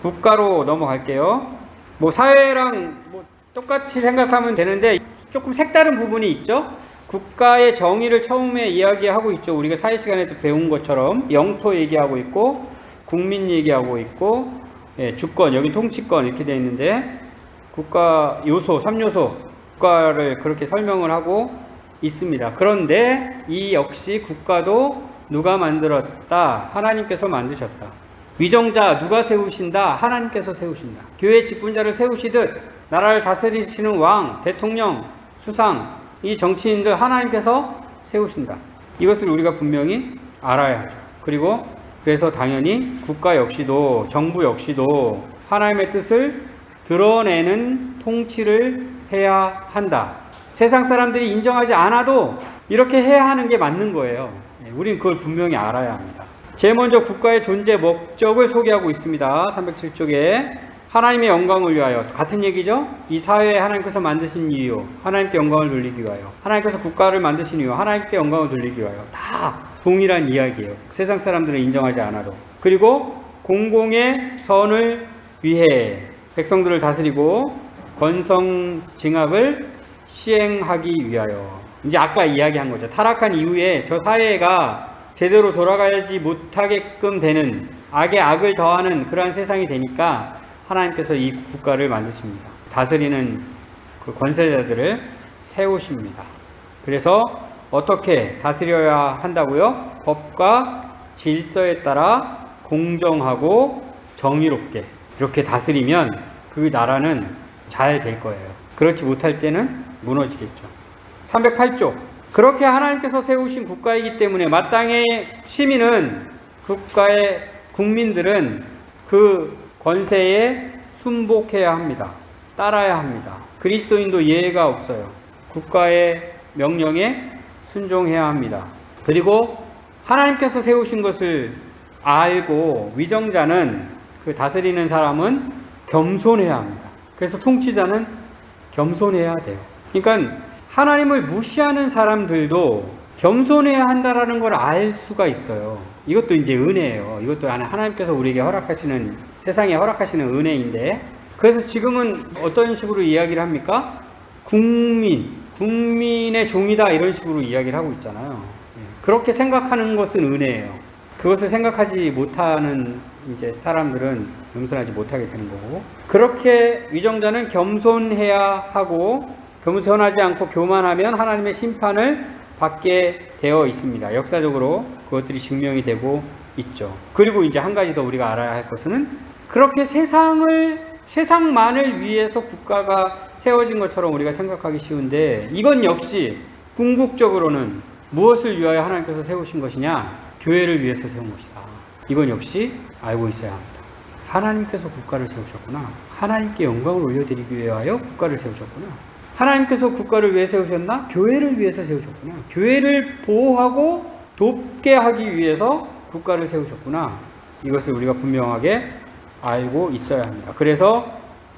국가로 넘어갈게요. 뭐 사회랑 뭐 똑같이 생각하면 되는데 조금 색다른 부분이 있죠. 국가의 정의를 처음에 이야기하고 있죠. 우리가 사회 시간에도 배운 것처럼 영토 얘기하고 있고 국민 얘기하고 있고 주권, 여기 통치권 이렇게 되어 있는데 국가 요소, 3요소 국가를 그렇게 설명을 하고 있습니다. 그런데 이 역시 국가도 누가 만들었다? 하나님께서 만드셨다. 위정자 누가 세우신다? 하나님께서 세우신다. 교회 직분자를 세우시듯 나라를 다스리시는 왕, 대통령, 수상, 이 정치인들 하나님께서 세우신다. 이것을 우리가 분명히 알아야 하죠. 그리고 그래서 당연히 국가 역시도, 정부 역시도 하나님의 뜻을 드러내는 통치를 해야 한다. 세상 사람들이 인정하지 않아도 이렇게 해야 하는 게 맞는 거예요. 우린 그걸 분명히 알아야 합니다. 제일 먼저 국가의 존재 목적을 소개하고 있습니다. 307쪽에 하나님의 영광을 위하여, 같은 얘기죠. 이 사회에 하나님께서 만드신 이유, 하나님께 영광을 돌리기 위하여, 하나님께서 국가를 만드신 이유, 하나님께 영광을 돌리기 위하여, 다 동일한 이야기예요. 세상 사람들은 인정하지 않아도. 그리고 공공의 선을 위해 백성들을 다스리고 권성징악을 시행하기 위하여. 이제 아까 이야기한 거죠. 타락한 이후에 저 사회가 제대로 돌아가지 못하게끔 되는, 악에 악을 더하는 그러한 세상이 되니까 하나님께서 이 국가를 만드십니다. 다스리는 그 권세자들을 세우십니다. 그래서 어떻게 다스려야 한다고요? 법과 질서에 따라 공정하고 정의롭게 이렇게 다스리면 그 나라는 잘 될 거예요. 그렇지 못할 때는 무너지겠죠. 308조. 그렇게 하나님께서 세우신 국가이기 때문에 마땅히 시민은, 국가의 국민들은 그 권세에 순복해야 합니다. 따라야 합니다. 그리스도인도 예외가 없어요. 국가의 명령에 순종해야 합니다. 그리고 하나님께서 세우신 것을 알고 위정자는, 그 다스리는 사람은 겸손해야 합니다. 그래서 통치자는 겸손해야 돼요. 그러니까 하나님을 무시하는 사람들도 겸손해야 한다라는 걸 알 수가 있어요. 이것도 이제 은혜예요. 이것도 하나님께서 우리에게 허락하시는, 세상에 허락하시는 은혜인데, 그래서 지금은 어떤 식으로 이야기를 합니까? 국민의 종이다 이런 식으로 이야기를 하고 있잖아요. 그렇게 생각하는 것은 은혜예요. 그것을 생각하지 못하는 이제 사람들은 겸손하지 못하게 되는 거고, 그렇게 위정자는 겸손해야 하고, 겸손하지 않고 교만하면 하나님의 심판을 받게 되어 있습니다. 역사적으로 그것들이 증명이 되고 있죠. 그리고 이제 한 가지 더 우리가 알아야 할 것은, 그렇게 세상만을 위해서 국가가 세워진 것처럼 우리가 생각하기 쉬운데, 이건 역시 궁극적으로는 무엇을 위하여 하나님께서 세우신 것이냐? 교회를 위해서 세운 것이다. 이건 역시 알고 있어야 합니다. 하나님께서 국가를 세우셨구나. 하나님께 영광을 올려드리기 위하여 국가를 세우셨구나. 하나님께서 국가를 왜 세우셨나? 교회를 위해서 세우셨구나. 교회를 보호하고 돕게 하기 위해서 국가를 세우셨구나. 이것을 우리가 분명하게 알고 있어야 합니다. 그래서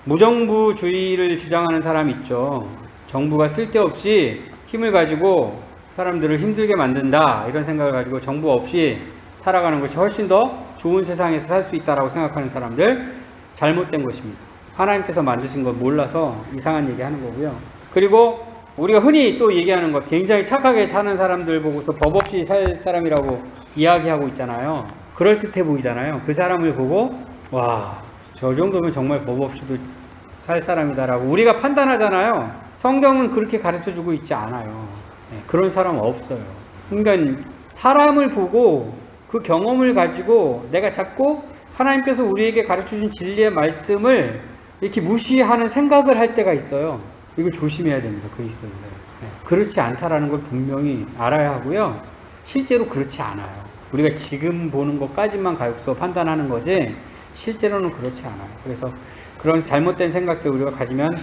무정부주의를 주장하는 사람이 있죠. 정부가 쓸데없이 힘을 가지고 사람들을 힘들게 만든다, 이런 생각을 가지고 정부 없이 살아가는 것이 훨씬 더 좋은 세상에서 살 수 있다라고 생각하는 사람들, 잘못된 것입니다. 하나님께서 만드신 걸 몰라서 이상한 얘기 하는 거고요. 그리고 우리가 흔히 또 얘기하는 것, 굉장히 착하게 사는 사람들 보고서 법 없이 살 사람이라고 이야기하고 있잖아요. 그럴듯해 보이잖아요. 그 사람을 보고 와, 저 정도면 정말 법 없이도 살 사람이다라고 우리가 판단하잖아요. 성경은 그렇게 가르쳐주고 있지 않아요. 그런 사람은 없어요. 그러니까 사람을 보고 그 경험을 가지고 내가 자꾸 하나님께서 우리에게 가르쳐준 진리의 말씀을 이렇게 무시하는 생각을 할 때가 있어요. 이걸 조심해야 됩니다. 그리스도인들. 그렇지 않다라는 걸 분명히 알아야 하고요. 실제로 그렇지 않아요. 우리가 지금 보는 것까지만 가지고 판단하는 거지 실제로는 그렇지 않아요. 그래서 그런 잘못된 생각들 우리가 가지면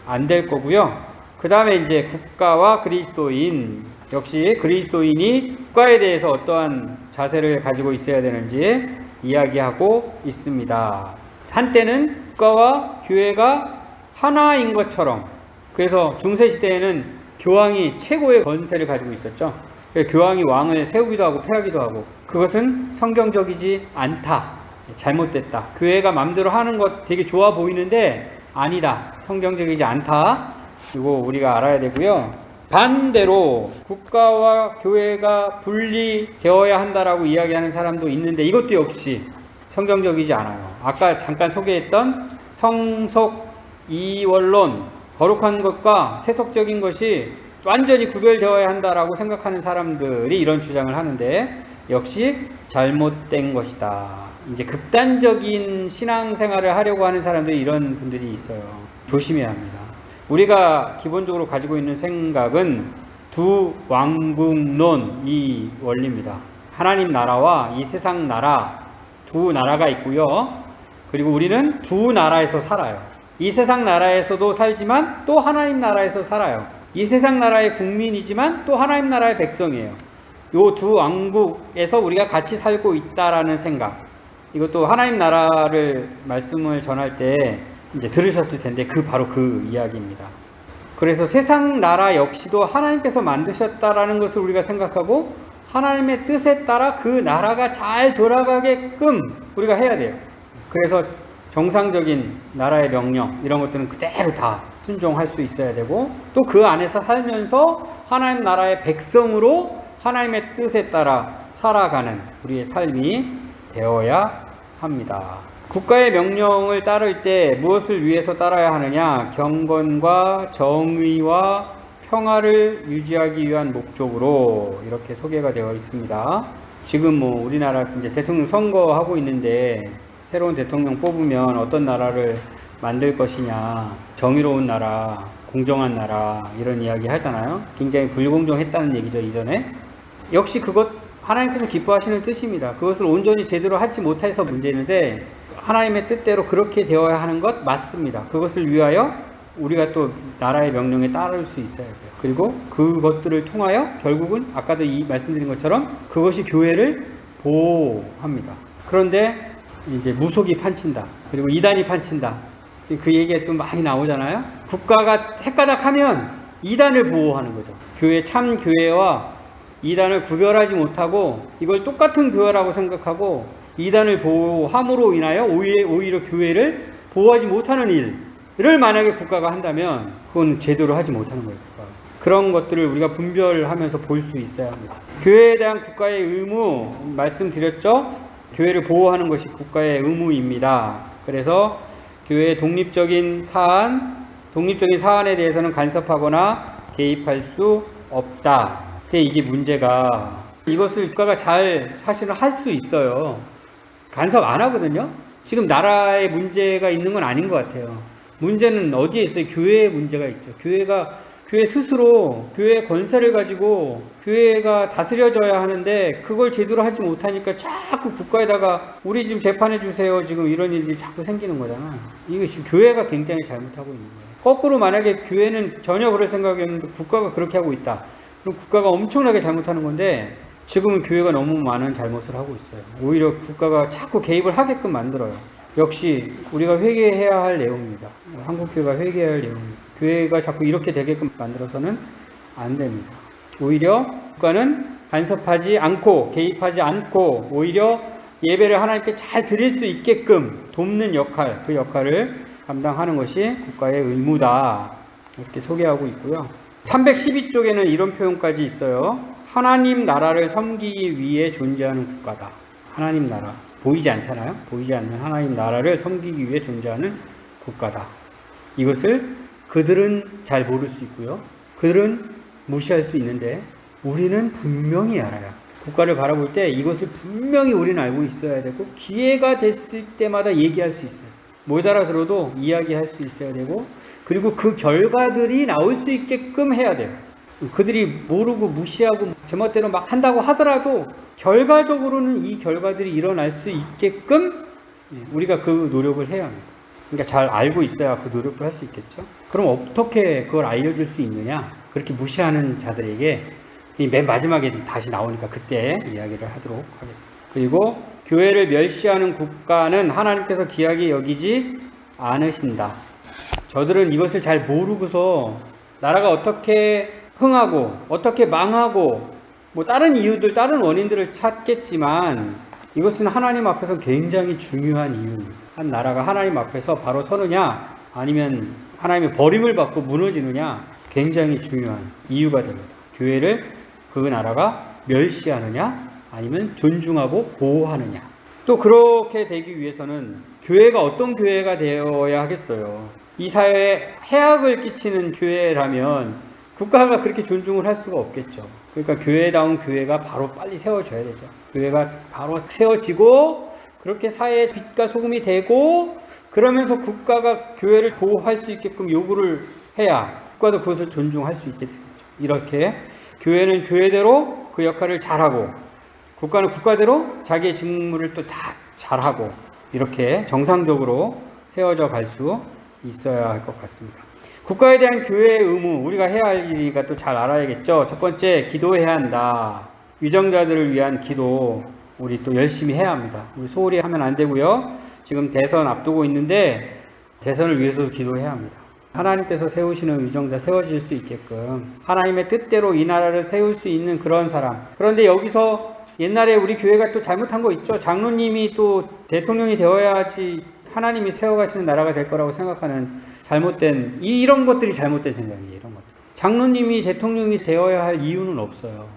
안 될 거고요. 그 다음에 이제 국가와 그리스도인, 역시 그리스도인이 국가에 대해서 어떠한 자세를 가지고 있어야 되는지 이야기하고 있습니다. 한때는 국가와 교회가 하나인 것처럼, 그래서 중세시대에는 교황이 최고의 권세를 가지고 있었죠. 교황이 왕을 세우기도 하고 폐하기도 하고, 그것은 성경적이지 않다. 잘못됐다. 교회가 마음대로 하는 것 되게 좋아 보이는데 아니다. 성경적이지 않다. 이거 우리가 알아야 되고요. 반대로 국가와 교회가 분리되어야 한다라고 이야기하는 사람도 있는데 이것도 역시 성경적이지 않아요. 아까 잠깐 소개했던 성속 이원론, 거룩한 것과 세속적인 것이 완전히 구별되어야 한다라고 생각하는 사람들이 이런 주장을 하는데 역시 잘못된 것이다. 이제 극단적인 신앙생활을 하려고 하는 사람들이 이런 분들이 있어요. 조심해야 합니다. 우리가 기본적으로 가지고 있는 생각은 두 왕국론 이 원리입니다. 하나님 나라와 이 세상 나라 두 나라가 있고요. 그리고 우리는 두 나라에서 살아요. 이 세상 나라에서도 살지만 또 하나님 나라에서 살아요. 이 세상 나라의 국민이지만 또 하나님 나라의 백성이에요. 요 두 왕국에서 우리가 같이 살고 있다라는 생각. 이것도 하나님 나라를 말씀을 전할 때 이제 들으셨을 텐데 바로 그 이야기입니다. 그래서 세상 나라 역시도 하나님께서 만드셨다라는 것을 우리가 생각하고 하나님의 뜻에 따라 그 나라가 잘 돌아가게끔 우리가 해야 돼요. 그래서 정상적인 나라의 명령 이런 것들은 그대로 다 순종할 수 있어야 되고 또 그 안에서 살면서 하나님 나라의 백성으로 하나님의 뜻에 따라 살아가는 우리의 삶이 되어야 합니다. 국가의 명령을 따를 때 무엇을 위해서 따라야 하느냐? 경건과 정의와 평화를 유지하기 위한 목적으로 이렇게 소개가 되어 있습니다. 지금 우리나라 이제 대통령 선거하고 있는데 새로운 대통령 뽑으면 어떤 나라를 만들 것이냐, 정의로운 나라, 공정한 나라 이런 이야기 하잖아요. 굉장히 불공정했다는 얘기죠, 이전에. 역시 그것 하나님께서 기뻐하시는 뜻입니다. 그것을 온전히 제대로 하지 못해서 문제인데 하나님의 뜻대로 그렇게 되어야 하는 것 맞습니다. 그것을 위하여 우리가 또 나라의 명령에 따를 수 있어야 돼요. 그리고 그것들을 통하여 결국은 아까도 말씀드린 것처럼 그것이 교회를 보호합니다. 그런데 이제 무속이 판친다. 그리고 이단이 판친다. 지금 그 얘기가 좀 많이 나오잖아요. 국가가 헷가닥하면 이단을 보호하는 거죠. 참 교회와 이단을 구별하지 못하고 이걸 똑같은 교회라고 생각하고 이단을 보호함으로 인하여 오히려 교회를 보호하지 못하는 일을 만약에 국가가 한다면 그건 제대로 하지 못하는 거예요. 국가가. 그런 것들을 우리가 분별하면서 볼 수 있어야 합니다. 교회에 대한 국가의 의무 말씀드렸죠. 교회를 보호하는 것이 국가의 의무입니다. 그래서 교회의 독립적인 사안에 대해서는 간섭하거나 개입할 수 없다. 이게 문제가 이것을 국가가 잘 사실은 할 수 있어요. 간섭 안 하거든요. 지금 나라에 문제가 있는 건 아닌 것 같아요. 문제는 어디에 있어요? 교회에 문제가 있죠. 교회 스스로 교회의 권세를 가지고 교회가 다스려져야 하는데 그걸 제대로 하지 못하니까 자꾸 국가에다가 우리 지금 재판해 주세요. 지금 이런 일이 자꾸 생기는 거잖아. 이거 지금 교회가 굉장히 잘못하고 있는 거예요. 거꾸로 만약에 교회는 전혀 그럴 생각이었는데 국가가 그렇게 하고 있다. 그럼 국가가 엄청나게 잘못하는 건데 지금은 교회가 너무 많은 잘못을 하고 있어요. 오히려 국가가 자꾸 개입을 하게끔 만들어요. 역시 우리가 회개해야 할 내용입니다. 한국교회가 회개해야 할 내용입니다. 교회가 자꾸 이렇게 되게끔 만들어서는 안 됩니다. 오히려 국가는 간섭하지 않고 개입하지 않고 오히려 예배를 하나님께 잘 드릴 수 있게끔 돕는 역할, 그 역할을 감당하는 것이 국가의 의무다. 이렇게 소개하고 있고요. 312쪽에는 이런 표현까지 있어요. 하나님 나라를 섬기기 위해 존재하는 국가다. 하나님 나라. 보이지 않잖아요. 보이지 않는 하나님 나라를 섬기기 위해 존재하는 국가다. 이것을 그들은 잘 모를 수 있고요. 그들은 무시할 수 있는데 우리는 분명히 알아요. 국가를 바라볼 때 이것을 분명히 우리는 알고 있어야 되고 기회가 됐을 때마다 얘기할 수 있어요. 못 알아들어도 이야기할 수 있어야 되고 그리고 그 결과들이 나올 수 있게끔 해야 돼요. 그들이 모르고 무시하고 제멋대로 막 한다고 하더라도 결과적으로는 이 결과들이 일어날 수 있게끔 우리가 그 노력을 해야 합니다. 그러니까 잘 알고 있어야 그 노력을 할 수 있겠죠. 그럼 어떻게 그걸 알려줄 수 있느냐? 그렇게 무시하는 자들에게 맨 마지막에 다시 나오니까 그때 이야기를 하도록 하겠습니다. 그리고 교회를 멸시하는 국가는 하나님께서 귀하게 여기지 않으신다. 저들은 이것을 잘 모르고서 나라가 어떻게 흥하고 어떻게 망하고 뭐 다른 이유들, 다른 원인들을 찾겠지만 이것은 하나님 앞에서 굉장히 중요한 이유입니다. 한 나라가 하나님 앞에서 바로 서느냐 아니면 하나님의 버림을 받고 무너지느냐 굉장히 중요한 이유가 됩니다. 교회를 그 나라가 멸시하느냐 아니면 존중하고 보호하느냐. 또 그렇게 되기 위해서는 교회가 어떤 교회가 되어야 하겠어요. 이 사회에 해악을 끼치는 교회라면 국가가 그렇게 존중을 할 수가 없겠죠. 그러니까 교회다운 교회가 바로 빨리 세워져야 되죠. 교회가 바로 세워지고 그렇게 사회의 빛과 소금이 되고 그러면서 국가가 교회를 보호할 수 있게끔 요구를 해야 국가도 그것을 존중할 수 있게 되겠죠. 이렇게 교회는 교회대로 그 역할을 잘하고 국가는 국가대로 자기의 직무를 또 다 잘하고 이렇게 정상적으로 세워져 갈 수 있어야 할 것 같습니다. 국가에 대한 교회의 의무, 우리가 해야 할 일이니까 또 잘 알아야겠죠. 첫 번째, 기도해야 한다. 위정자들을 위한 기도 우리 또 열심히 해야 합니다. 우리 소홀히 하면 안 되고요. 지금 대선 앞두고 있는데 대선을 위해서도 기도해야 합니다. 하나님께서 세우시는 위정자 세워질 수 있게끔 하나님의 뜻대로 이 나라를 세울 수 있는 그런 사람. 그런데 여기서 옛날에 우리 교회가 또 잘못한 거 있죠. 장로님이 또 대통령이 되어야지 하나님이 세워가시는 나라가 될 거라고 생각하는 잘못된 이런 것들이 잘못된 생각이에요. 이런 것들. 장로님이 대통령이 되어야 할 이유는 없어요.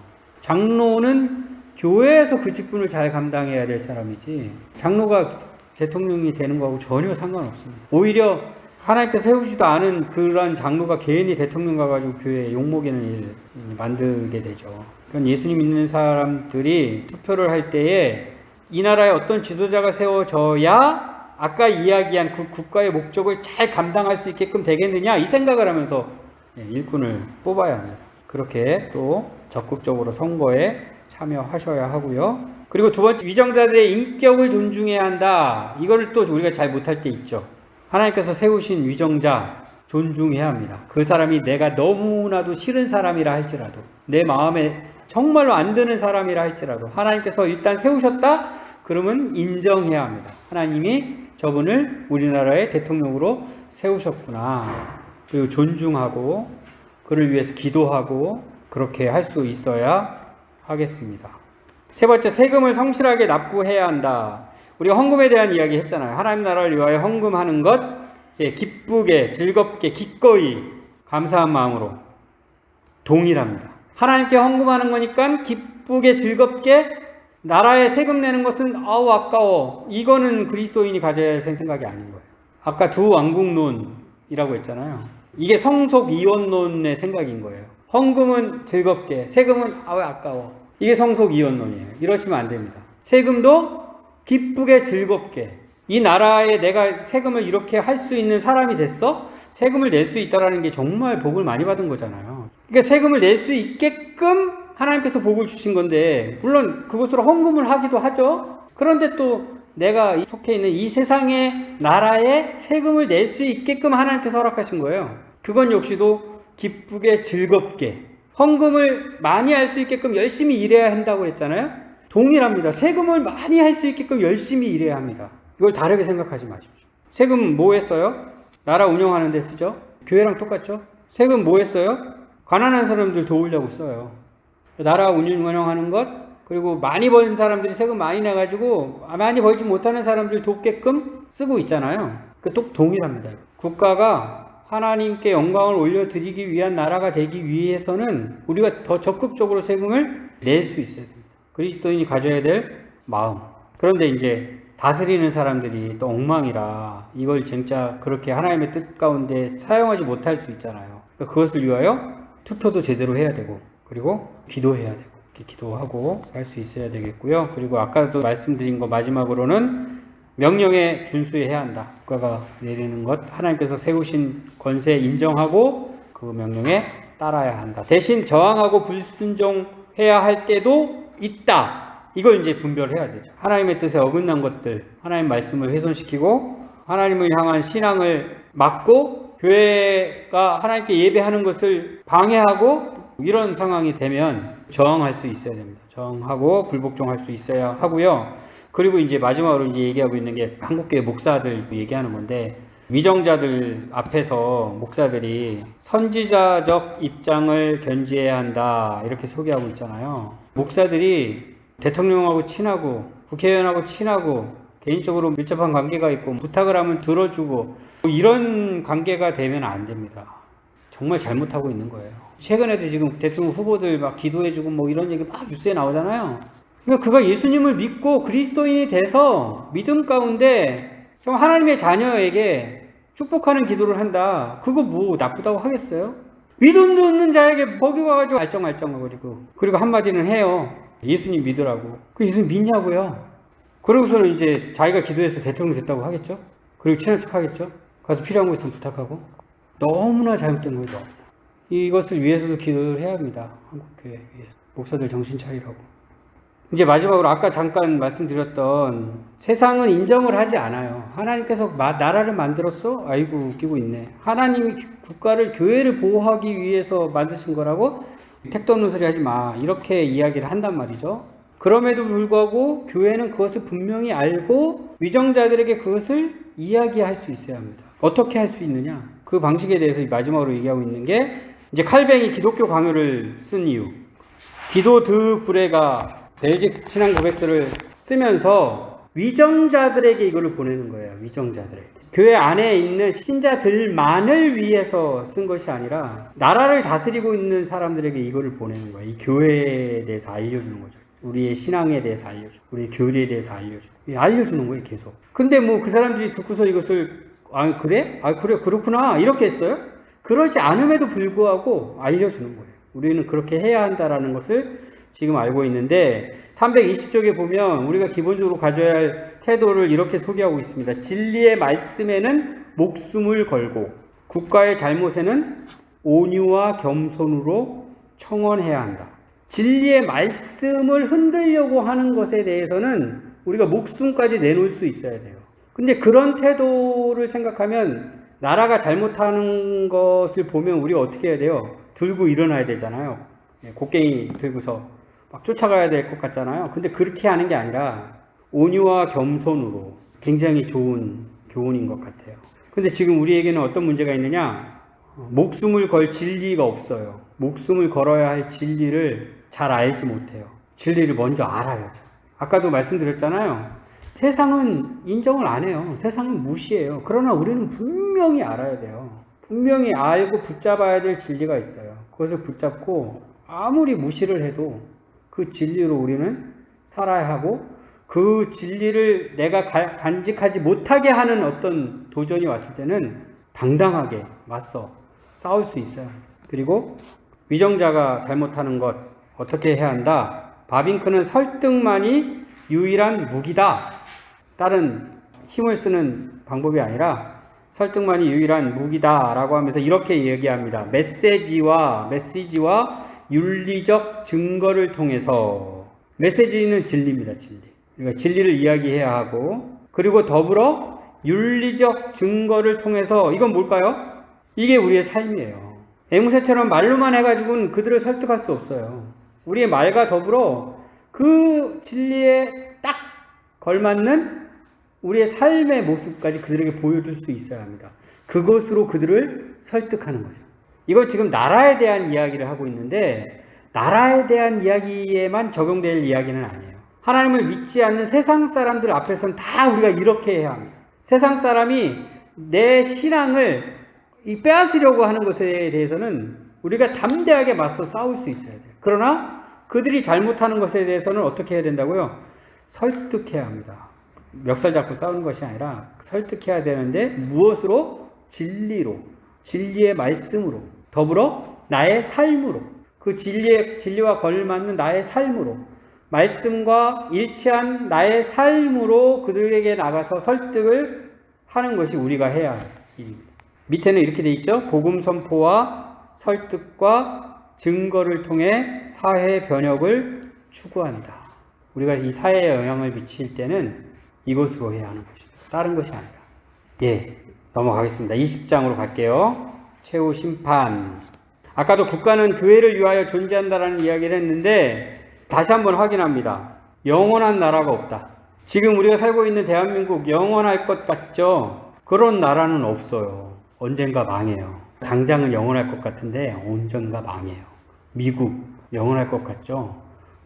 장로는 교회에서 그 직분을 잘 감당해야 될 사람이지 장로가 대통령이 되는 거하고 전혀 상관없습니다. 오히려 하나님께서 세우지도 않은 그런 장로가 개인이 대통령 가가지고 교회에 욕먹이는 일 만들게 되죠. 그건 예수님 믿는 사람들이 투표를 할 때에 이 나라에 어떤 지도자가 세워져야 아까 이야기한 그 국가의 목적을 잘 감당할 수 있게끔 되겠느냐 이 생각을 하면서 일꾼을 뽑아야 합니다. 그렇게 또 적극적으로 선거에 참여하셔야 하고요. 그리고 두 번째, 위정자들의 인격을 존중해야 한다. 이거를 또 우리가 잘 못할 때 있죠. 하나님께서 세우신 위정자 존중해야 합니다. 그 사람이 내가 너무나도 싫은 사람이라 할지라도 내 마음에 정말로 안 드는 사람이라 할지라도 하나님께서 일단 세우셨다? 그러면 인정해야 합니다. 하나님이 저분을 우리나라의 대통령으로 세우셨구나. 그리고 존중하고 그를 위해서 기도하고 그렇게 할 수 있어야 하겠습니다. 세 번째, 세금을 성실하게 납부해야 한다. 우리가 헌금에 대한 이야기 했잖아요. 하나님 나라를 위하여 헌금하는 것, 기쁘게, 즐겁게, 기꺼이, 감사한 마음으로 동일합니다. 하나님께 헌금하는 거니까 기쁘게, 즐겁게 나라에 세금 내는 것은 아우 아까워. 이거는 그리스도인이 가져야 할 생각이 아닌 거예요. 아까 두 왕국론이라고 했잖아요. 이게 성속 이원론의 생각인 거예요. 헌금은 즐겁게, 세금은 아우 아까워. 이게 성속 이원론이에요. 이러시면 안 됩니다. 세금도 기쁘게 즐겁게. 이 나라에 내가 세금을 이렇게 할 수 있는 사람이 됐어? 세금을 낼 수 있다는 게 정말 복을 많이 받은 거잖아요. 그러니까 세금을 낼 수 있게끔 하나님께서 복을 주신 건데 물론 그것으로 헌금을 하기도 하죠. 그런데 또 내가 속해 있는 이 세상의 나라에 세금을 낼 수 있게끔 하나님께서 허락하신 거예요. 그건 역시도 기쁘게 즐겁게 헌금을 많이 할 수 있게끔 열심히 일해야 한다고 했잖아요. 동일합니다. 세금을 많이 할 수 있게끔 열심히 일해야 합니다. 이걸 다르게 생각하지 마십시오. 세금 뭐 했어요? 나라 운영하는 데 쓰죠. 교회랑 똑같죠. 세금 뭐 했어요? 가난한 사람들 도우려고 써요. 나라 운영하는 것, 그리고 많이 버는 사람들이 세금 많이 내가지고 많이 벌지 못하는 사람들 돕게끔 쓰고 있잖아요. 그 또 동일합니다. 국가가 하나님께 영광을 올려드리기 위한 나라가 되기 위해서는 우리가 더 적극적으로 세금을 낼 수 있어야 됩니다. 그리스도인이 가져야 될 마음. 그런데 이제 다스리는 사람들이 또 엉망이라 이걸 진짜 그렇게 하나님의 뜻 가운데 사용하지 못할 수 있잖아요. 그것을 위하여 투표도 제대로 해야 되고 그리고 기도해야 되고 이렇게 기도하고 할 수 있어야 되겠고요. 그리고 아까도 말씀드린 거 마지막으로는 명령에 준수해야 한다. 국가가 내리는 것 하나님께서 세우신 권세 인정하고 그 명령에 따라야 한다. 대신 저항하고 불순종해야 할 때도 있다. 이걸 이제 분별해야 되죠. 하나님의 뜻에 어긋난 것들, 하나님 말씀을 훼손시키고 하나님을 향한 신앙을 막고 교회가 하나님께 예배하는 것을 방해하고 이런 상황이 되면 저항할 수 있어야 됩니다. 저항하고 불복종할 수 있어야 하고요. 그리고 이제 마지막으로 이제 얘기하고 있는 게 한국교회 목사들 얘기하는 건데 위정자들 앞에서 목사들이 선지자적 입장을 견지해야 한다 이렇게 소개하고 있잖아요. 목사들이 대통령하고 친하고 국회의원하고 친하고 개인적으로 밀접한 관계가 있고 부탁을 하면 들어주고 이런 관계가 되면 안 됩니다. 정말 잘못하고 있는 거예요. 최근에도 지금 대통령 후보들 막 기도해주고 뭐 이런 얘기 막 뉴스에 나오잖아요. 그러니까 그가 예수님을 믿고 그리스도인이 돼서 믿음 가운데 하나님의 자녀에게 축복하는 기도를 한다. 그거 뭐 나쁘다고 하겠어요? 믿음도 없는 자에게 먹이 와가지고 알쩡알쩡거리고 그리고 한마디는 해요. 예수님 믿으라고. 그 예수님 믿냐고요? 그러고서는 이제 자기가 기도해서 대통령 됐다고 하겠죠? 그리고 친한 척 하겠죠? 가서 필요한 거 있으면 부탁하고. 너무나 잘못된 거죠. 이것을 위해서도 기도를 해야 합니다. 한국교회 위해서. 목사들 정신 차리라고. 이제 마지막으로 아까 잠깐 말씀드렸던 세상은 인정을 하지 않아요. 하나님께서 나라를 만들었어? 아이고 웃기고 있네. 하나님이 국가를 교회를 보호하기 위해서 만드신 거라고? 택도 없는 소리 하지 마. 이렇게 이야기를 한단 말이죠. 그럼에도 불구하고 교회는 그것을 분명히 알고 위정자들에게 그것을 이야기할 수 있어야 합니다. 어떻게 할 수 있느냐? 그 방식에 대해서 마지막으로 얘기하고 있는 게 이제 칼뱅이 기독교 강요를 쓴 이유. 기도 드 브레가 벨직 신앙 고백서를 쓰면서 위정자들에게 이거를 보내는 거예요. 위정자들에게. 교회 안에 있는 신자들만을 위해서 쓴 것이 아니라 나라를 다스리고 있는 사람들에게 이거를 보내는 거예요. 이 교회에 대해서 알려주는 거죠. 우리의 신앙에 대해서 알려주고 우리의 교리에 대해서 알려주는 거예요. 계속. 근데 뭐 그 사람들이 듣고서 이것을 그래? 그래 그렇구나 이렇게 했어요? 그러지 않음에도 불구하고 알려주는 거예요. 우리는 그렇게 해야 한다라는 것을 지금 알고 있는데 320쪽에 보면 우리가 기본적으로 가져야 할 태도를 이렇게 소개하고 있습니다. 진리의 말씀에는 목숨을 걸고 국가의 잘못에는 온유와 겸손으로 청원해야 한다. 진리의 말씀을 흔들려고 하는 것에 대해서는 우리가 목숨까지 내놓을 수 있어야 돼요. 근데 그런 태도를 생각하면 나라가 잘못하는 것을 보면 우리가 어떻게 해야 돼요? 들고 일어나야 되잖아요. 곡괭이 들고서 막 쫓아가야 될 것 같잖아요. 근데 그렇게 하는 게 아니라 온유와 겸손으로 굉장히 좋은 교훈인 것 같아요. 근데 지금 우리에게는 어떤 문제가 있느냐? 목숨을 걸 진리가 없어요. 목숨을 걸어야 할 진리를 잘 알지 못해요. 진리를 먼저 알아야죠. 아까도 말씀드렸잖아요. 세상은 인정을 안 해요. 세상은 무시해요. 그러나 우리는 분명히 알아야 돼요. 분명히 알고 붙잡아야 될 진리가 있어요. 그것을 붙잡고 아무리 무시를 해도 그 진리로 우리는 살아야 하고 그 진리를 내가 간직하지 못하게 하는 어떤 도전이 왔을 때는 당당하게 맞서 싸울 수 있어요. 그리고 위정자가 잘못하는 것 어떻게 해야 한다? 바빙크는 설득만이 유일한 무기다. 다른 힘을 쓰는 방법이 아니라 설득만이 유일한 무기다 라고 하면서 이렇게 얘기합니다. 메시지와 윤리적 증거를 통해서 메시지는 진리입니다. 진리. 그러니까 진리를 이야기해야 하고 그리고 더불어 윤리적 증거를 통해서 이건 뭘까요? 이게 우리의 삶이에요. 앵무새처럼 말로만 해가지고는 그들을 설득할 수 없어요. 우리의 말과 더불어 그 진리에 딱 걸맞는 우리의 삶의 모습까지 그들에게 보여줄 수 있어야 합니다. 그것으로 그들을 설득하는 거죠. 이건 지금 나라에 대한 이야기를 하고 있는데 나라에 대한 이야기에만 적용될 이야기는 아니에요. 하나님을 믿지 않는 세상 사람들 앞에서는 다 우리가 이렇게 해야 합니다. 세상 사람이 내 신앙을 빼앗으려고 하는 것에 대해서는 우리가 담대하게 맞서 싸울 수 있어야 돼요. 그러나 그들이 잘못하는 것에 대해서는 어떻게 해야 된다고요? 설득해야 합니다. 멱살 잡고 싸우는 것이 아니라 설득해야 되는데 무엇으로? 진리로, 진리의 말씀으로, 더불어 나의 삶으로, 그 진리와 걸맞는 나의 삶으로, 말씀과 일치한 나의 삶으로 그들에게 나가서 설득을 하는 것이 우리가 해야 할 일입니다. 밑에는 이렇게 돼 있죠. 복음 선포와 설득과 증거를 통해 사회 변혁을 추구한다. 우리가 이 사회에 영향을 미칠 때는 이것으로 해야 하는 것입니다. 다른 것이 아니라. 넘어가겠습니다. 20장으로 갈게요. 최후 심판. 아까도 국가는 교회를 위하여 존재한다라는 이야기를 했는데 다시 한번 확인합니다. 영원한 나라가 없다. 지금 우리가 살고 있는 대한민국 영원할 것 같죠? 그런 나라는 없어요. 언젠가 망해요. 당장은 영원할 것 같은데 언젠가 망해요. 미국 영원할 것 같죠?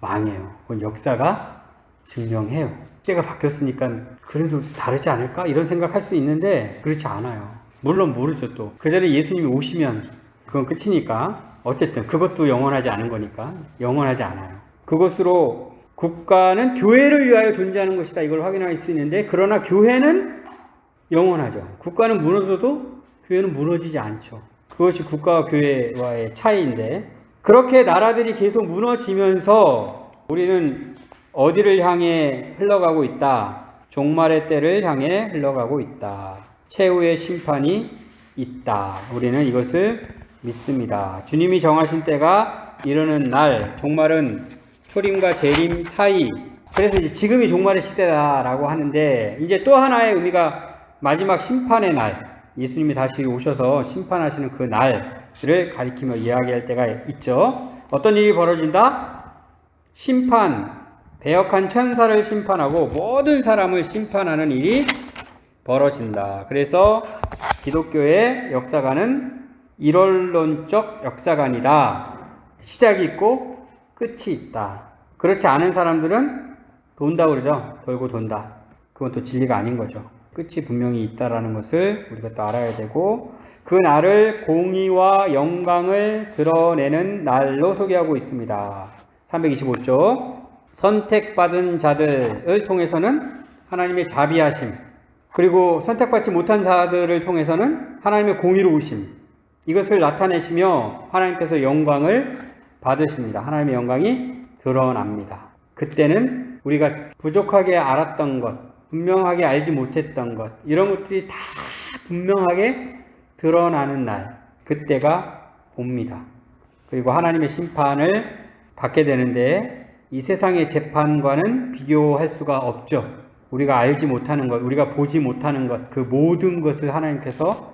망해요. 그건 역사가 증명해요. 시대가 바뀌었으니까 그래도 다르지 않을까? 이런 생각할 수 있는데 그렇지 않아요. 물론 모르죠 또. 그 전에 예수님이 오시면 그건 끝이니까. 어쨌든 그것도 영원하지 않은 거니까 영원하지 않아요. 그것으로 국가는 교회를 위하여 존재하는 것이다. 이걸 확인할 수 있는데 그러나 교회는 영원하죠. 국가는 무너져도 교회는 무너지지 않죠. 그것이 국가와 교회와의 차이인데 그렇게 나라들이 계속 무너지면서 우리는 어디를 향해 흘러가고 있다. 종말의 때를 향해 흘러가고 있다. 최후의 심판이 있다. 우리는 이것을 믿습니다. 주님이 정하신 때가 이르는 날, 종말은 초림과 재림 사이. 그래서 이제 지금이 종말의 시대다라고 하는데 이제 또 하나의 의미가 마지막 심판의 날, 예수님이 다시 오셔서 심판하시는 그 날을 가리키며 이야기할 때가 있죠. 어떤 일이 벌어진다? 심판, 배역한 천사를 심판하고 모든 사람을 심판하는 일이 벌어진다. 그래서 기독교의 역사관은 일원론적 역사관이다. 시작이 있고 끝이 있다. 그렇지 않은 사람들은 돈다 그러죠. 돌고 돈다. 그건 또 진리가 아닌 거죠. 끝이 분명히 있다라는 것을 우리가 또 알아야 되고 그 날을 공의와 영광을 드러내는 날로 소개하고 있습니다. 325쪽 선택받은 자들을 통해서는 하나님의 자비하심 그리고 선택받지 못한 자들을 통해서는 하나님의 공의로우심 이것을 나타내시며 하나님께서 영광을 받으십니다. 하나님의 영광이 드러납니다. 그때는 우리가 부족하게 알았던 것 분명하게 알지 못했던 것 이런 것들이 다 분명하게 드러나는 날 그때가 옵니다. 그리고 하나님의 심판을 받게 되는데 이 세상의 재판과는 비교할 수가 없죠. 우리가 알지 못하는 것 우리가 보지 못하는 것 그 모든 것을 하나님께서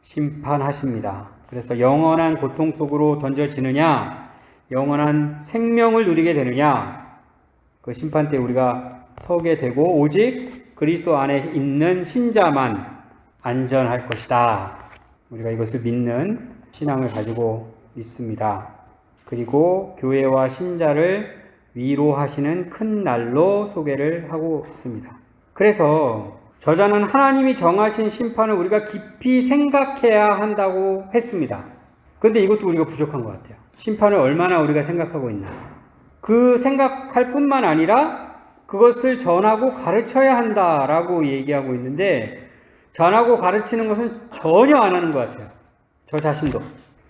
심판하십니다. 그래서 영원한 고통 속으로 던져지느냐 영원한 생명을 누리게 되느냐 그 심판 때 우리가 서게 되고 오직 그리스도 안에 있는 신자만 안전할 것이다. 우리가 이것을 믿는 신앙을 가지고 있습니다. 그리고 교회와 신자를 위로하시는 큰 날로 소개를 하고 있습니다. 그래서 저자는 하나님이 정하신 심판을 우리가 깊이 생각해야 한다고 했습니다. 그런데 이것도 우리가 부족한 것 같아요. 심판을 얼마나 우리가 생각하고 있나. 그 생각할 뿐만 아니라 그것을 전하고 가르쳐야 한다라고 얘기하고 있는데 전하고 가르치는 것은 전혀 안 하는 것 같아요. 저 자신도.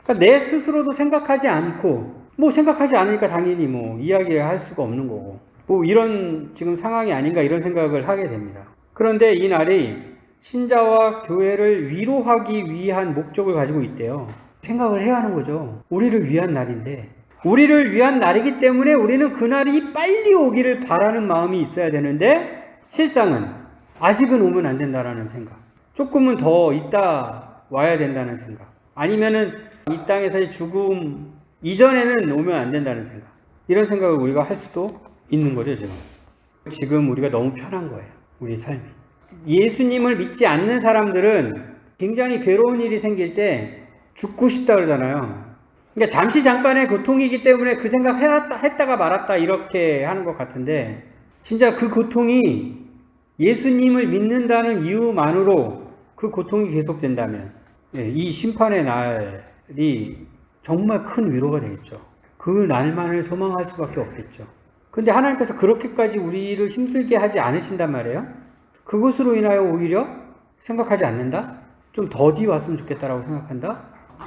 그러니까 내 스스로도 생각하지 않고 뭐 생각하지 않으니까 당연히 뭐 이야기를 할 수가 없는 거고 뭐 이런 지금 상황이 아닌가 이런 생각을 하게 됩니다. 그런데 이 날이 신자와 교회를 위로하기 위한 목적을 가지고 있대요. 생각을 해야 하는 거죠. 우리를 위한 날인데 우리를 위한 날이기 때문에 우리는 그날이 빨리 오기를 바라는 마음이 있어야 되는데 실상은 아직은 오면 안 된다라는 생각 조금은 더 있다 와야 된다는 생각 아니면은 이 땅에서의 죽음 이전에는 오면 안 된다는 생각 이런 생각을 우리가 할 수도 있는 거죠. 지금 우리가 너무 편한 거예요. 우리 삶이 예수님을 믿지 않는 사람들은 굉장히 괴로운 일이 생길 때 죽고 싶다 그러잖아요. 그러니까 잠시 잠깐의 고통이기 때문에 그 생각 했다가 말았다 이렇게 하는 것 같은데 진짜 그 고통이 예수님을 믿는다는 이유만으로 그 고통이 계속된다면 이 심판의 날이 정말 큰 위로가 되겠죠. 그 날만을 소망할 수밖에 없겠죠. 근데 하나님께서 그렇게까지 우리를 힘들게 하지 않으신단 말이에요. 그것으로 인하여 오히려 생각하지 않는다? 좀 더디 왔으면 좋겠다라고 생각한다?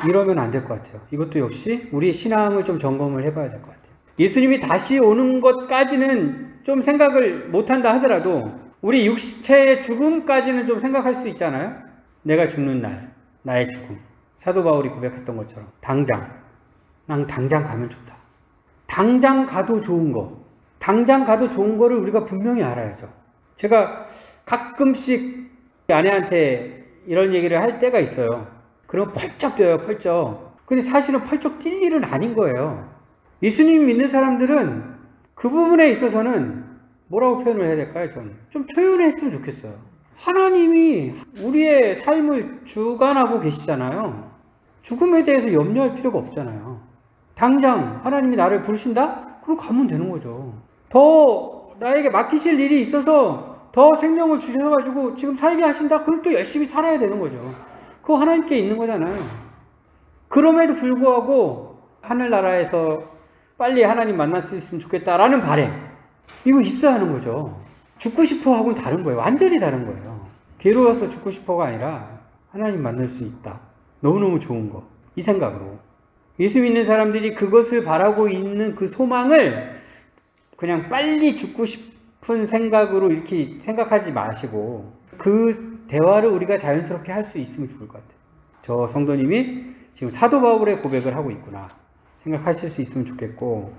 이러면 안 될 것 같아요. 이것도 역시 우리 신앙을 좀 점검을 해봐야 될 것 같아요. 예수님이 다시 오는 것까지는 좀 생각을 못한다 하더라도 우리 육체의 죽음까지는 좀 생각할 수 있잖아요. 내가 죽는 날, 나의 죽음. 사도 바울이 고백했던 것처럼 난 당장 가면 좋다. 당장 가도 좋은 거. 당장 가도 좋은 거를 우리가 분명히 알아야죠. 제가 가끔씩 아내한테 이런 얘기를 할 때가 있어요. 그럼 펄쩍 뛰어요, 펄쩍. 근데 사실은 펄쩍 뛸 일은 아닌 거예요. 예수님 믿는 사람들은 그 부분에 있어서는 뭐라고 표현을 해야 될까요, 저는? 좀 표현했으면 좋겠어요. 하나님이 우리의 삶을 주관하고 계시잖아요. 죽음에 대해서 염려할 필요가 없잖아요. 당장 하나님이 나를 부르신다? 그럼 가면 되는 거죠. 더 나에게 맡기실 일이 있어서 더 생명을 주셔가지고 지금 살게 하신다? 그럼 또 열심히 살아야 되는 거죠. 그거 하나님께 있는 거잖아요. 그럼에도 불구하고 하늘나라에서 빨리 하나님 만날 수 있으면 좋겠다라는 바람, 이거 있어야 하는 거죠. 죽고 싶어 하고는 다른 거예요. 완전히 다른 거예요. 괴로워서 죽고 싶어가 아니라 하나님 만날 수 있다. 너무너무 좋은 거. 이 생각으로. 예수 믿는 사람들이 그것을 바라고 있는 그 소망을 그냥 빨리 죽고 싶은 생각으로 이렇게 생각하지 마시고 그 대화를 우리가 자연스럽게 할 수 있으면 좋을 것 같아요. 저 성도님이 지금 사도 바울의 고백을 하고 있구나 생각하실 수 있으면 좋겠고,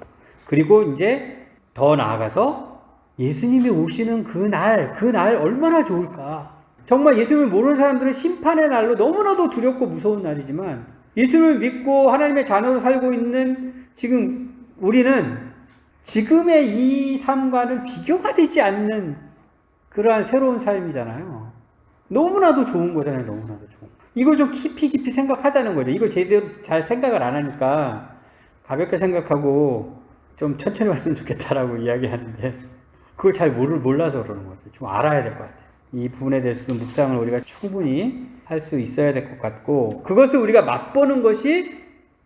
그리고 이제 더 나아가서 예수님이 오시는 그 날 얼마나 좋을까. 정말 예수님을 모르는 사람들은 심판의 날로 너무나도 두렵고 무서운 날이지만, 예수님을 믿고 하나님의 자녀로 살고 있는 지금 우리는 지금의 이 삶과는 비교가 되지 않는 그러한 새로운 삶이잖아요. 너무나도 좋은 거잖아요. 너무나도 좋은. 이걸 좀 깊이 생각하자는 거죠. 이걸 제대로 잘 생각을 안 하니까 가볍게 생각하고 좀 천천히 왔으면 좋겠다라고 이야기하는데, 그걸 잘 몰라서 그러는 거죠. 좀 알아야 될 것 같아요. 이 부분에 대해서도 묵상을 우리가 충분히 할 수 있어야 될 것 같고, 그것을 우리가 맛보는 것이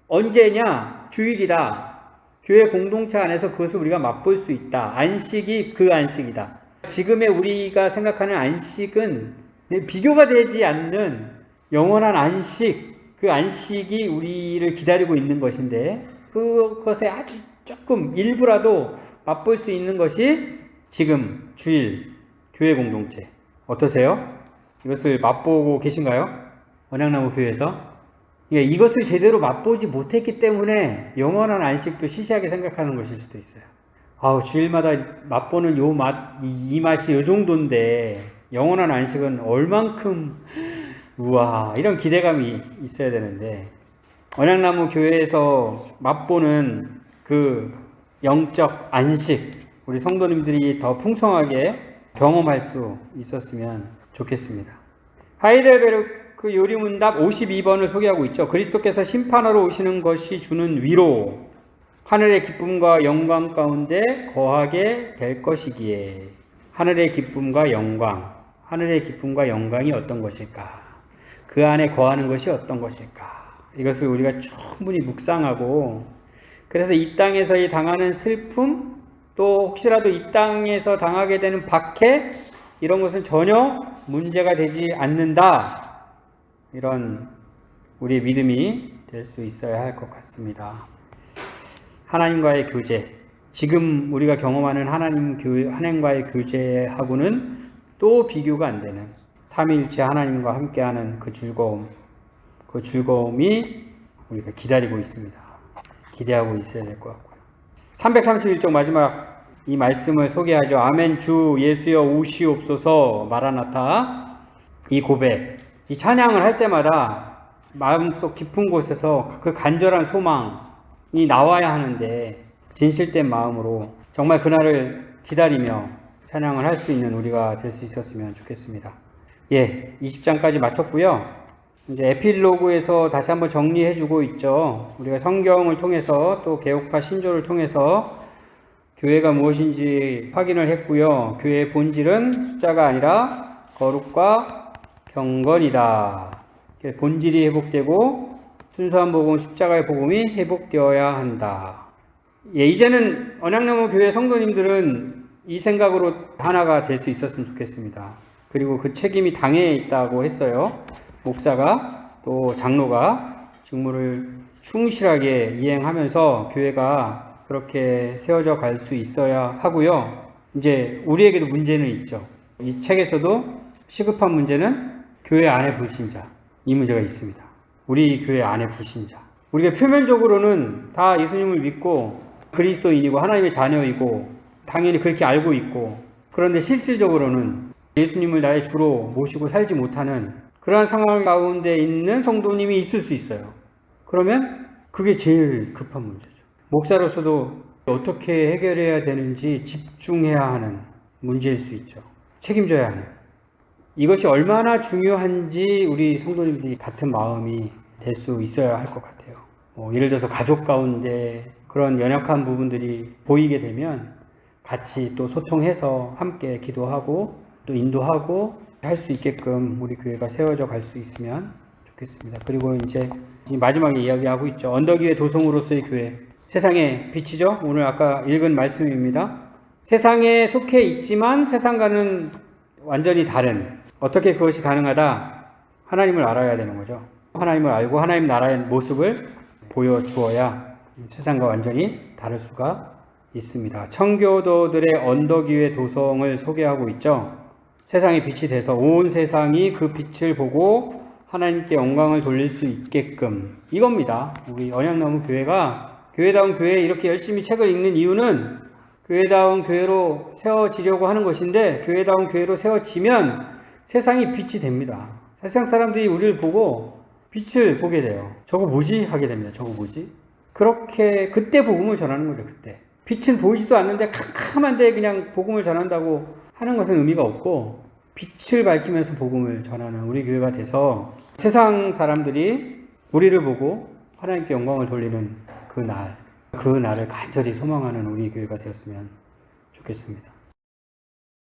언제냐? 주일이다. 교회 공동체 안에서 그것을 우리가 맛볼 수 있다. 안식이 그 안식이다. 지금의 우리가 생각하는 안식은 비교가 되지 않는 영원한 안식, 그 안식이 우리를 기다리고 있는 것인데, 그것에 아주 조금 일부라도 맛볼 수 있는 것이 지금 주일 교회 공동체. 어떠세요? 이것을 맛보고 계신가요? 언약나무 교회에서? 그러니까 이것을 제대로 맛보지 못했기 때문에 영원한 안식도 시시하게 생각하는 것일 수도 있어요. 아우, 주일마다 맛보는 이 맛이 요 정도인데 영원한 안식은 얼만큼, 우와, 이런 기대감이 있어야 되는데, 언약나무 교회에서 맛보는 그 영적 안식, 우리 성도님들이 더 풍성하게 경험할 수 있었으면 좋겠습니다. 하이델베르크 요리문답 52번을 소개하고 있죠. 그리스도께서 심판하러 오시는 것이 주는 위로, 하늘의 기쁨과 영광 가운데 거하게 될 것이기에. 하늘의 기쁨과 영광, 하늘의 기쁨과 영광이 어떤 것일까? 그 안에 거하는 것이 어떤 것일까? 이것을 우리가 충분히 묵상하고, 그래서 이 땅에서 당하는 슬픔, 또 혹시라도 이 땅에서 당하게 되는 박해, 이런 것은 전혀 문제가 되지 않는다. 이런 우리의 믿음이 될 수 있어야 할 것 같습니다. 하나님과의 교제, 지금 우리가 경험하는 하나님과의 교제하고는 또 비교가 안 되는 삼위일체 하나님과 함께하는 그 즐거움이 우리가 기다리고 있습니다. 기대하고 있어야 될 것 같고요. 331쪽 마지막 이 말씀을 소개하죠. 아멘 주 예수여 오시옵소서 마라나타. 이 고백, 이 찬양을 할 때마다 마음속 깊은 곳에서 그 간절한 소망이 나와야 하는데, 진실된 마음으로 정말 그날을 기다리며 찬양을 할 수 있는 우리가 될 수 있었으면 좋겠습니다. 20장까지 마쳤고요. 이제 에필로그에서 다시 한번 정리해주고 있죠. 우리가 성경을 통해서 또 개옥파 신조를 통해서 교회가 무엇인지 확인을 했고요. 교회의 본질은 숫자가 아니라 거룩과 경건이다. 본질이 회복되고 순수한 복음, 십자가의 복음이 회복되어야 한다. 이제는 언약나무 교회 성도님들은 이 생각으로 하나가 될 수 있었으면 좋겠습니다. 그리고 그 책임이 당에 있다고 했어요. 목사가 또 장로가 직무를 충실하게 이행하면서 교회가 그렇게 세워져 갈 수 있어야 하고요. 이제 우리에게도 문제는 있죠. 이 책에서도 시급한 문제는 교회 안에 불신자, 이 문제가 있습니다. 우리 교회 안에 불신자. 우리가 표면적으로는 다 예수님을 믿고 그리스도인이고 하나님의 자녀이고 당연히 그렇게 알고 있고, 그런데 실질적으로는 예수님을 나의 주로 모시고 살지 못하는 그러한 상황 가운데 있는 성도님이 있을 수 있어요. 그러면 그게 제일 급한 문제죠. 목사로서도 어떻게 해결해야 되는지 집중해야 하는 문제일 수 있죠. 책임져야 하는. 이것이 얼마나 중요한지 우리 성도님들이 같은 마음이 될 수 있어야 할 것 같아요. 예를 들어서 가족 가운데 그런 연약한 부분들이 보이게 되면 같이 또 소통해서 함께 기도하고 또 인도하고 할 수 있게끔 우리 교회가 세워져 갈 수 있으면 좋겠습니다. 그리고 이제 마지막에 이야기하고 있죠. 언덕 위의 도성으로서의 교회. 세상의 빛이죠. 오늘 아까 읽은 말씀입니다. 세상에 속해 있지만 세상과는 완전히 다른, 어떻게 그것이 가능하다? 하나님을 알아야 되는 거죠. 하나님을 알고 하나님 나라의 모습을 보여주어야 세상과 완전히 다를 수가 있습니다. 청교도들의 언덕 위의 도성을 소개하고 있죠. 세상의 빛이 돼서 온 세상이 그 빛을 보고 하나님께 영광을 돌릴 수 있게끔, 이겁니다. 우리 언약나무 교회가 교회다운 교회에 이렇게 열심히 책을 읽는 이유는 교회다운 교회로 세워지려고 하는 것인데, 교회다운 교회로 세워지면 세상이 빛이 됩니다. 세상 사람들이 우리를 보고 빛을 보게 돼요. 저거 뭐지? 하게 됩니다. 저거 뭐지? 그렇게 그때 복음을 전하는 거죠. 그때 빛은 보이지도 않는데 캄캄한데 그냥 복음을 전한다고 하는 것은 의미가 없고, 빛을 밝히면서 복음을 전하는 우리 교회가 돼서 세상 사람들이 우리를 보고 하나님께 영광을 돌리는 그 날을 간절히 소망하는 우리 교회가 되었으면 좋겠습니다.